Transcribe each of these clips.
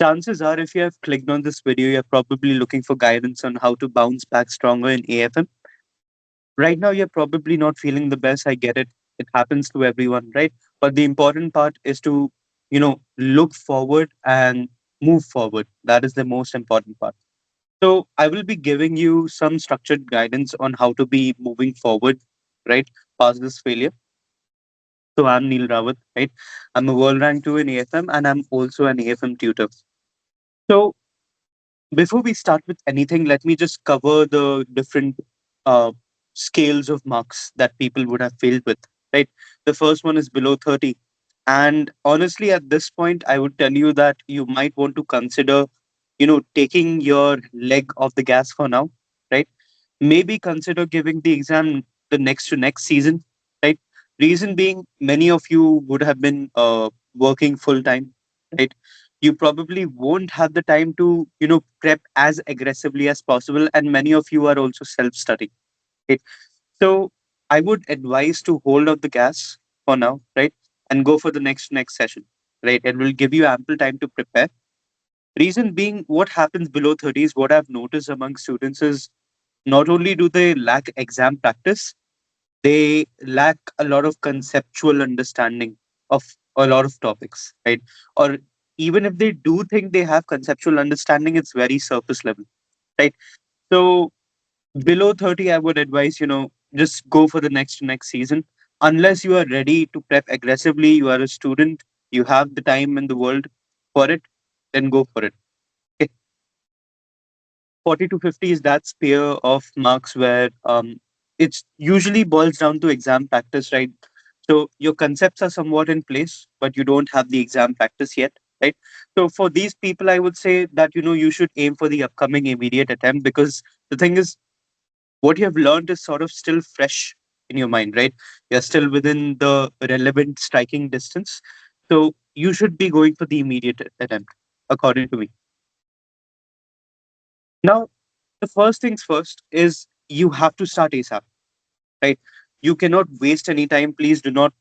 Chances are, if you have clicked on this video, you're probably looking for guidance on how to bounce back stronger in AFM. Right now, you're probably not feeling the best. I get it. It happens to everyone, right? But the important part is to, look forward and move forward. That is the most important part. So I will be giving you some structured guidance on how to be moving forward, right, past this failure. So I'm Neel Rawat, right? I'm a world rank 2 in AFM and I'm also an AFM tutor. So before we start with anything, let me just cover the different uh, scales of marks that people would have failed with, right? The first one is below 30. And honestly, at this point, I would tell you that you might want to consider, taking your leg off the gas for now, right? Maybe consider giving the exam the next to next season, right? Reason being, many of you would have been working full time, right? You probably won't have the time to prep as aggressively as possible, and many of you are also self studying, right? So I would advise to hold off the gas for now, right, and go for the next session, right? It will give you ample time to prepare. Reason being, what happens below 30 is what I've noticed among students is not only do they lack exam practice, they lack a lot of conceptual understanding of a lot of topics, right? Or even if they do think they have conceptual understanding, it's very surface level, right? So below 30, I would advise, just go for the next season. Unless you are ready to prep aggressively, you are a student, you have the time in the world for it, then go for it. Okay. 40 to 50 is that sphere of marks where it's usually boils down to exam practice, right? So your concepts are somewhat in place, but you don't have the exam practice yet, right? So for these people, I would say that you should aim for the upcoming immediate attempt, because the thing is, what you have learned is sort of still fresh in your mind, right? You're still within the relevant striking distance. So you should be going for the immediate attempt, according to me. Now, the first things first is you have to start ASAP, right? You cannot waste any time. Please do not,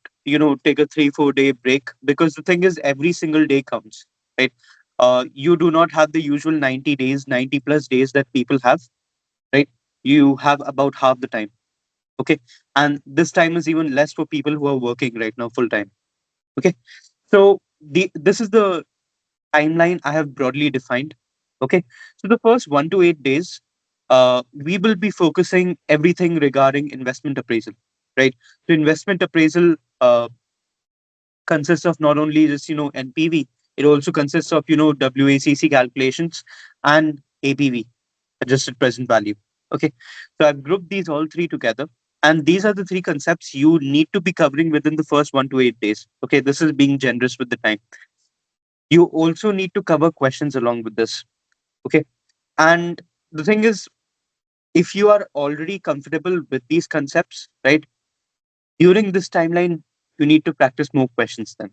take a 3, 4 day break, because the thing is, every single day counts, right? You do not have the usual 90 days, 90 plus days that people have, right? You have about half the time. Okay. And this time is even less for people who are working right now full time. Okay. So this is the timeline I have broadly defined. Okay. So the first 1 to 8 days, we will be focusing everything regarding investment appraisal, right? So investment appraisal consists of not only just, NPV, it also consists of, WACC calculations and APV, adjusted present value. Okay. So I've grouped these all three together. And these are the three concepts you need to be covering within the first 1 to 8 days. Okay. This is being generous with the time. You also need to cover questions along with this. Okay. And the thing is, if you are already comfortable with these concepts, right, during this timeline, you need to practice more questions then.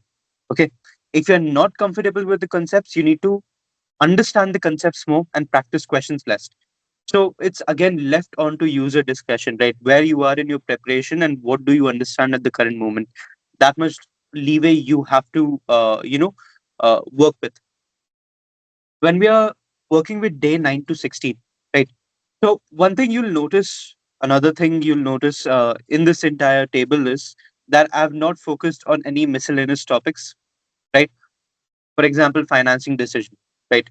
Okay. If you're not comfortable with the concepts, you need to understand the concepts more and practice questions less. So it's again left on to user discretion, right? Where you are in your preparation and what do you understand at the current moment. That much leeway you have to, work with. When we are working with day 9 to 16, right? So one thing you'll notice, another thing you'll notice in this entire table is that I've not focused on any miscellaneous topics, right? For example, financing decision, right?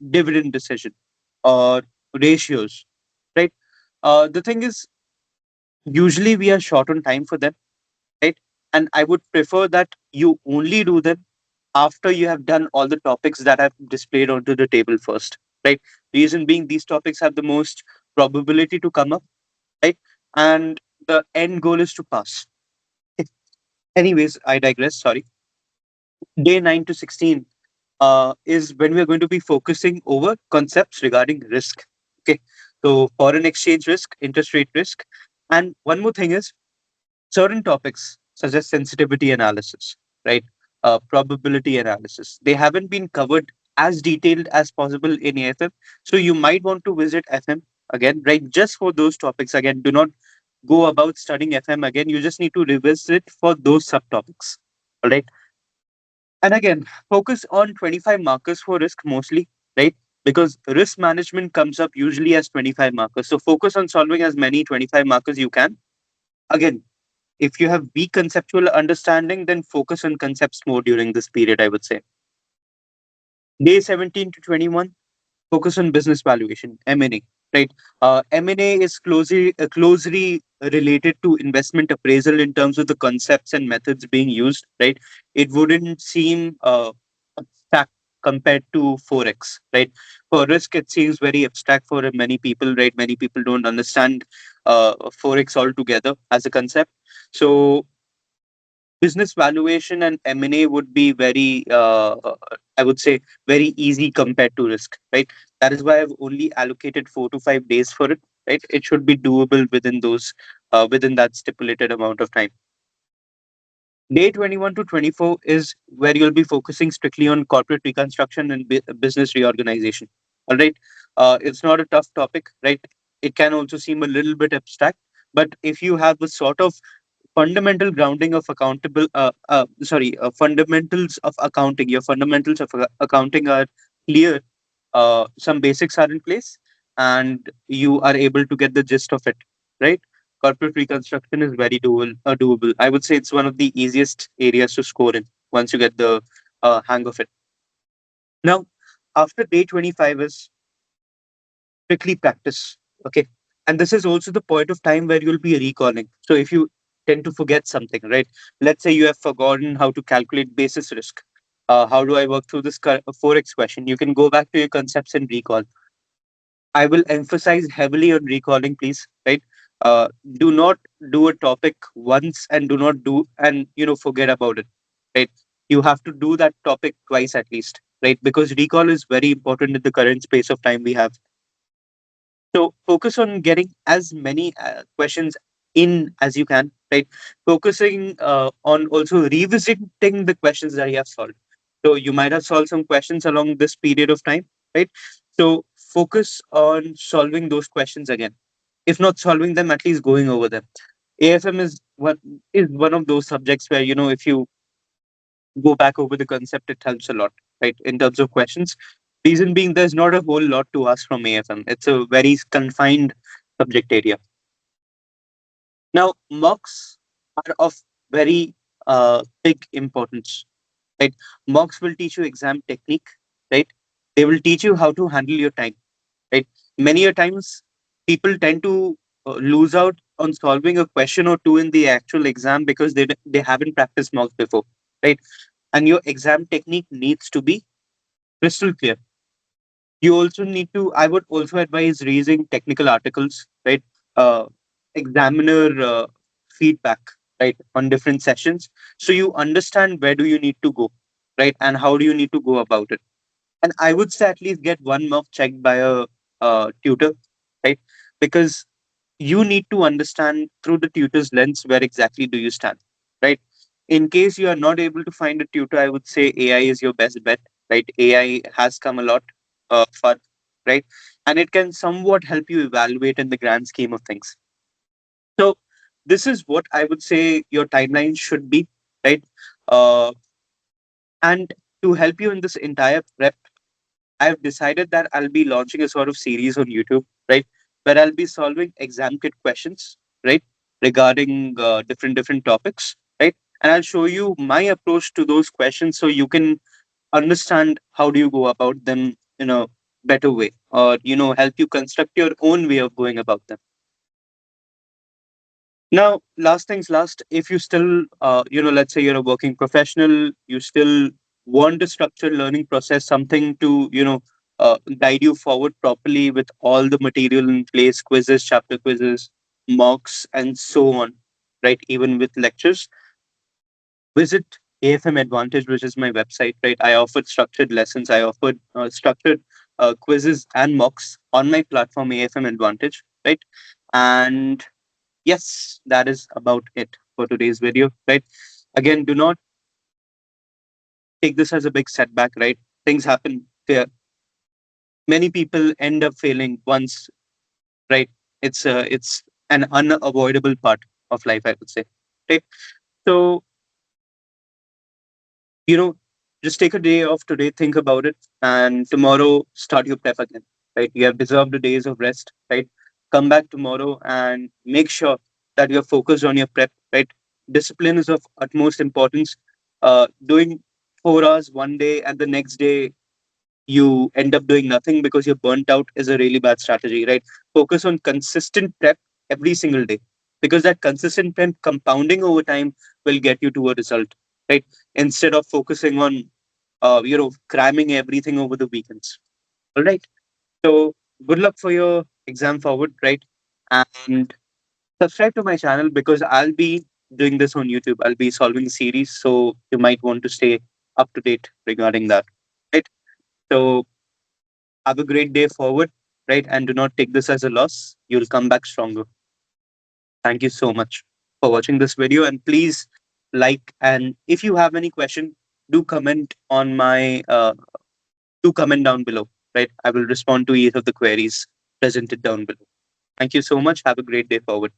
Dividend decision or ratios, right? The thing is, usually we are short on time for them, right? And I would prefer that you only do them after you have done all the topics that I've displayed onto the table first, right? Reason being, these topics have the most probability to come up, right? And the end goal is to pass. Anyways, I digress. Sorry. Day 9 to 16 is when we're going to be focusing over concepts regarding risk. Okay. So, foreign exchange risk, interest rate risk. And one more thing is certain topics such as sensitivity analysis, right? Probability analysis. They haven't been covered as detailed as possible in AFM. So you might want to visit FM again, right? Just for those topics. Again, do not go about studying FM again. You just need to revisit for those subtopics. All right. And again, focus on 25 markers for risk mostly, right? Because risk management comes up usually as 25 markers. So focus on solving as many 25 markers you can. Again, if you have weak conceptual understanding, then focus on concepts more during this period, I would say. Day 17 to 21, focus on business valuation, M&A, right? M&A is closely related to investment appraisal in terms of the concepts and methods being used, right? It wouldn't seem abstract compared to Forex, right? For risk, it seems very abstract for many people, right? Many people don't understand Forex altogether as a concept. So business valuation and M&A would be very, I would say, very easy compared to risk, right? That is why I've only allocated 4 to 5 days for it, right? It should be doable within within that stipulated amount of time. Day 21 to 24 is where you'll be focusing strictly on corporate reconstruction and business reorganization. All right. It's not a tough topic, right? It can also seem a little bit abstract, but if you have the sort of fundamental grounding of fundamentals of accounting, your fundamentals of accounting are clear, some basics are in place, and you are able to get the gist of it, right? Corporate reconstruction is very doable. I would say it's one of the easiest areas to score in once you get the hang of it. Now, after day 25 is strictly practice. Okay. And this is also the point of time where you'll be recalling. So if you tend to forget something, right? Let's say you have forgotten how to calculate basis risk. How do I work through this Forex question? You can go back to your concepts and recall. I will emphasize heavily on recalling, please, right? Do not do a topic once and do not do and forget about it, right? You have to do that topic twice at least, right? Because recall is very important in the current space of time we have. So focus on getting as many questions in as you can, right? Focusing on also revisiting the questions that you have solved. So you might have solved some questions along this period of time, right? So focus on solving those questions again. If not solving them, at least going over them. AFM is one of those subjects where if you go back over the concept, it helps a lot, right? In terms of questions. Reason being, there's not a whole lot to ask from AFM. It's a very confined subject area. Now, mocks are of very big importance, right? Mocks will teach you exam technique, right? They will teach you how to handle your time, right? Many a times, people tend to lose out on solving a question or two in the actual exam because they haven't practiced mocks before, right? And your exam technique needs to be crystal clear. You also need to, I would also advise reading technical articles, right? Uh, Examiner feedback, right, on different sessions. So you understand where do you need to go, right? And how do you need to go about it. And I would say at least get one mock checked by a tutor, right? Because you need to understand through the tutor's lens where exactly do you stand, right? In case you are not able to find a tutor, I would say AI is your best bet, right? AI has come a lot far, right? And it can somewhat help you evaluate in the grand scheme of things. So this is what I would say your timeline should be, right? uh, and to help you in this entire prep, I've decided that I'll be launching a sort of series on YouTube, right, where I'll be solving exam kit questions, right, regarding different topics, right, and I'll show you my approach to those questions so you can understand how do you go about them in a better way, or help you construct your own way of going about them. Now, last things last, if you still, let's say you're a working professional, you still want a structured learning process, something to, guide you forward properly with all the material in place, quizzes, chapter quizzes, mocks, and so on, right? Even with lectures, visit AFM Advantage, which is my website, right? I offered structured lessons, I offered structured quizzes and mocks on my platform, AFM Advantage, right? And yes, that is about it for today's video, right? Again, do not take this as a big setback, right? Things happen. Many people end up failing once, right? It's an unavoidable part of life, I would say, right? So you know Just take a day off today, think about it, and tomorrow start your prep again. Right? You have deserved the days of rest. Right? Come back tomorrow and make sure that you're focused on your prep. Right? Discipline is of utmost importance. Doing 4 hours one day and the next day you end up doing nothing because you're burnt out is a really bad strategy, right? Focus on consistent prep every single day, because that consistent prep compounding over time will get you to a result, right? Instead of focusing on, cramming everything over the weekends. All right. So good luck for your exam forward, right? And subscribe to my channel because I'll be doing this on YouTube. I'll be solving series, so you might want to stay up to date regarding that, right? So have a great day forward, right? And do not take this as a loss. You'll come back stronger. Thank you so much for watching this video. And please like, and if you have any question, do comment on my, do comment down below, right? I will respond to each of the queries presented down below. Thank you so much. Have a great day forward.